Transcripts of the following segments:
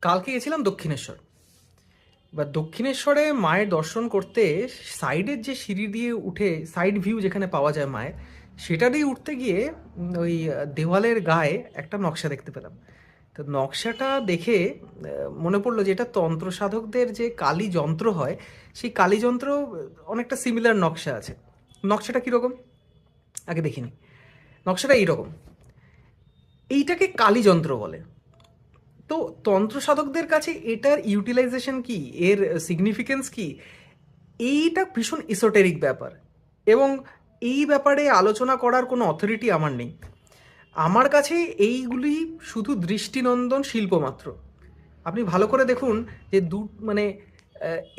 কালকে গেছিলাম দক্ষিণেশ্বর। এবার দক্ষিণেশ্বরে মায়ের দর্শন করতে সাইডের যে সিঁড়ি দিয়ে উঠে সাইড ভিউ যেখানে পাওয়া যায় মায়ের, সেটা দিয়ে উঠতে গিয়ে ওই দেওয়ালের গায়ে একটা নকশা দেখতে পেলাম। তো নকশাটা দেখে মনে পড়লো যে এটা তন্ত্র সাধকদের যে কালী যন্ত্র হয়, সেই কালী যন্ত্র অনেকটা সিমিলার নকশা আছে। নকশাটা কীরকম আগে দেখিনি। নকশাটা এইরকম, এইটাকে কালী যন্ত্র বলে। তো তন্ত্র সাধকদের কাছে এটার ইউটিলাইজেশন কি, এর সিগনিফিকেন্স কি, এইটা ভীষণ ইসোটেরিক ব্যাপার। এবং এই ব্যাপারে আলোচনা করার কোনো অথরিটি আমার নেই। আমার কাছে এইগুলি শুধু দৃষ্টিনন্দন শিল্প মাত্র। আপনি ভালো করে দেখুন যে মানে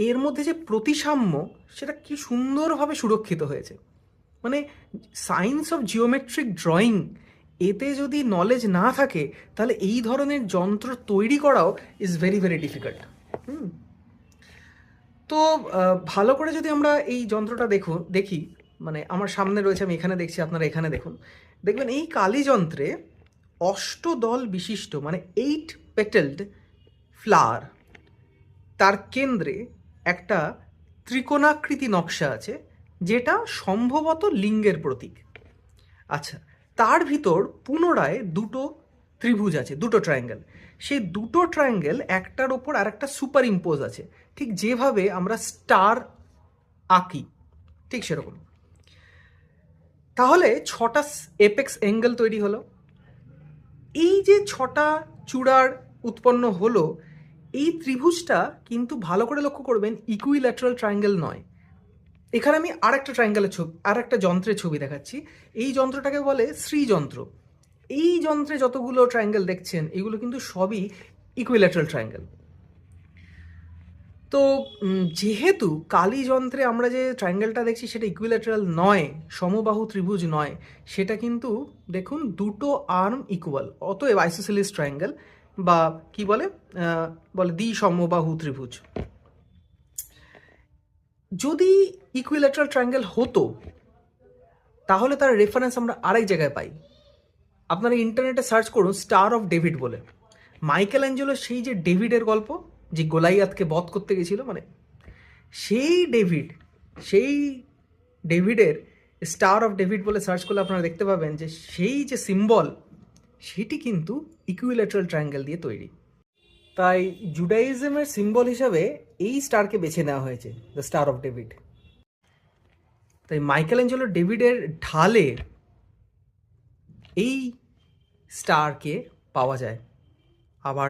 এর মধ্যে যে প্রতিসাম্য, সেটা কি সুন্দরভাবে সুরক্ষিত হয়েছে। মানে সায়েন্স অফ জিওমেট্রিক ড্রয়িং, এতে যদি নলেজ না থাকে তাহলে এই ধরনের যন্ত্র তৈরি করাও ইজ ভেরি ভেরি ডিফিকাল্ট। তো ভালো করে যদি আমরা এই যন্ত্রটা দেখি, মানে আমার সামনে রয়েছে, আমি এখানে দেখছি, আপনারা এখানে দেখুন, দেখবেন এই কালী যন্ত্রে অষ্টদল বিশিষ্ট, মানে 8 পেটেলড ফ্লাওয়ার, তার কেন্দ্রে একটা ত্রিকোণাকৃতি নকশা আছে, যেটা সম্ভবত লিঙ্গের প্রতীক। আচ্ছা, তার ভিতর পুনরায় দুটো ত্রিভুজ আছে, দুটো ট্রায়াঙ্গেল। সেই দুটো ট্রায়াঙ্গেল একটার ওপর আর একটা সুপার ইম্পোজ আছে, ঠিক যেভাবে আমরা স্টার আঁকি, ঠিক সেরকম। তাহলে 6টা এপেক্স অ্যাঙ্গেল তৈরি হলো। এই যে 6টা চূড়ার উৎপন্ন হলো, এই ত্রিভুজটা কিন্তু ভালো করে লক্ষ্য করবেন ইকুইল্যাটারাল ট্রায়াঙ্গেল নয়। এখানে আমি আরেকটা ট্রায়াঙ্গেলের ছবি, আর একটা যন্ত্রের ছবি দেখাচ্ছি। এই যন্ত্রটাকে বলে শ্রীযন্ত্র। এই যন্ত্রে যতগুলো ট্রায়াঙ্গেল দেখছেন, এগুলো কিন্তু সবই ইকুইল্যাটারাল ট্রায়াঙ্গেল। তো যেহেতু কালী যন্ত্রে আমরা যে ট্রায়াঙ্গেলটা দেখছি সেটা ইকুইল্যাটারাল নয়, সমবাহু ত্রিভুজ নয়, সেটা কিন্তু দেখুন দুটো আর্ম ইকুয়াল, অতএব আইসোসেলিস ট্রায়াঙ্গেল, বা কি বলে বলে দ্বি-সমবাহু ত্রিভুজ। যদি ইকুইল্যাটারাল ট্রায়াঙ্গেল হতো, তাহলে তার রেফারেন্স আমরা আরেক জায়গায় পাই। আপনারা ইন্টারনেটে সার্চ করুন স্টার অফ ডেভিড বলে। মাইকেল অ্যাঞ্জেলো সেই যে ডেভিডের গল্প, যে গোলাইয়াতকে বধ করতে গেছিল, মানে সেই ডেভিডের স্টার অফ ডেভিড বলে সার্চ করলে আপনারা দেখতে পাবেন যে সেই যে সিম্বল, সেটি কিন্তু ইকুইল্যাটারাল ট্রায়াঙ্গেল দিয়ে তৈরি। তাই জুডাইজমের সিম্বল হিসাবে এই স্টারকে বেছে নেওয়া হয়েছে, দ্য স্টার অফ ডেভিড। তাই মাইকেল অ্যাঞ্জেলো ডেভিডের ঢালে এই স্টারকে পাওয়া যায়। আবার